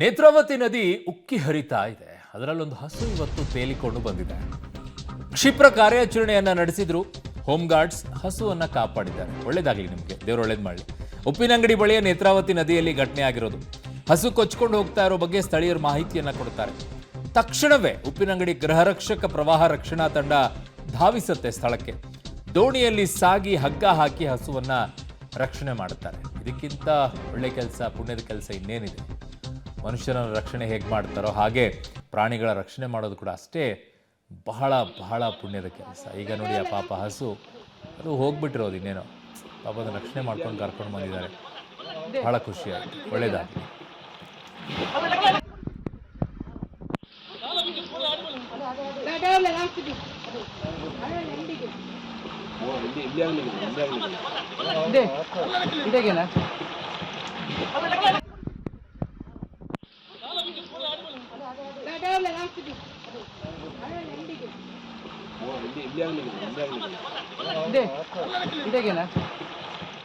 ನೇತ್ರಾವತಿ ನದಿ ಉಕ್ಕಿ ಹರಿತಾ ಇದೆ. ಅದರಲ್ಲೊಂದು ಹಸು ಇವತ್ತು ತೇಲಿಕೊಂಡು ಬಂದಿದೆ. ಕ್ಷಿಪ್ರ ಕಾರ್ಯಾಚರಣೆಯನ್ನ ನಡೆಸಿದ್ರು ಹೋಮ್ ಗಾರ್ಡ್ಸ್. ಹಸುವನ್ನ ಕಾಪಾಡಿದ್ದಾರೆ. ಒಳ್ಳೇದಾಗ್ಲಿ ನಿಮಗೆ, ದೇವರು ಒಳ್ಳೇದು ಮಾಡಲಿ. ಉಪ್ಪಿನಂಗಡಿ ಬಳಿಯ ನೇತ್ರಾವತಿ ನದಿಯಲ್ಲಿ ಘಟನೆ ಆಗಿರೋದು. ಹಸು ಕೊಚ್ಕೊಂಡು ಹೋಗ್ತಾ ಇರೋ ಬಗ್ಗೆ ಸ್ಥಳೀಯರು ಮಾಹಿತಿಯನ್ನ ಕೊಡ್ತಾರೆ. ತಕ್ಷಣವೇ ಉಪ್ಪಿನಂಗಡಿ ಗೃಹರಕ್ಷಕ ಪ್ರವಾಹ ರಕ್ಷಣಾ ತಂಡ ಧಾವಿಸುತ್ತೆ ಸ್ಥಳಕ್ಕೆ. ದೋಣಿಯಲ್ಲಿ ಸಾಗಿ ಹಗ್ಗ ಹಾಕಿ ಹಸುವನ್ನ ರಕ್ಷಣೆ ಮಾಡುತ್ತಾರೆ. ಇದಕ್ಕಿಂತ ಒಳ್ಳೆ ಕೆಲಸ, ಪುಣ್ಯದ ಕೆಲಸ ಇನ್ನೇನಿದೆ? ಮನುಷ್ಯನ ರಕ್ಷಣೆ ಹೇಗೆ ಮಾಡ್ತಾರೋ ಹಾಗೆ ಪ್ರಾಣಿಗಳ ರಕ್ಷಣೆ ಮಾಡೋದು ಕೂಡ ಅಷ್ಟೇ ಬಹಳ ಬಹಳ ಪುಣ್ಯದ ಕೆಲಸ. ಈಗ ನೋಡಿ, ಆ ಪಾಪ ಹಸು ಅದು ಹೋಗ್ಬಿಟ್ಟಿರೋದು, ಇನ್ನೇನೋ ಪಾಪ ಅದನ್ನು ರಕ್ಷಣೆ ಮಾಡ್ಕೊಂಡು ಕರ್ಕೊಂಡು ಬಂದಿದ್ದಾರೆ. ಬಹಳ ಖುಷಿ ಆಯಿತು, ಒಳ್ಳೇದಾಗಲಿ. ಇದೆಲ್ಲ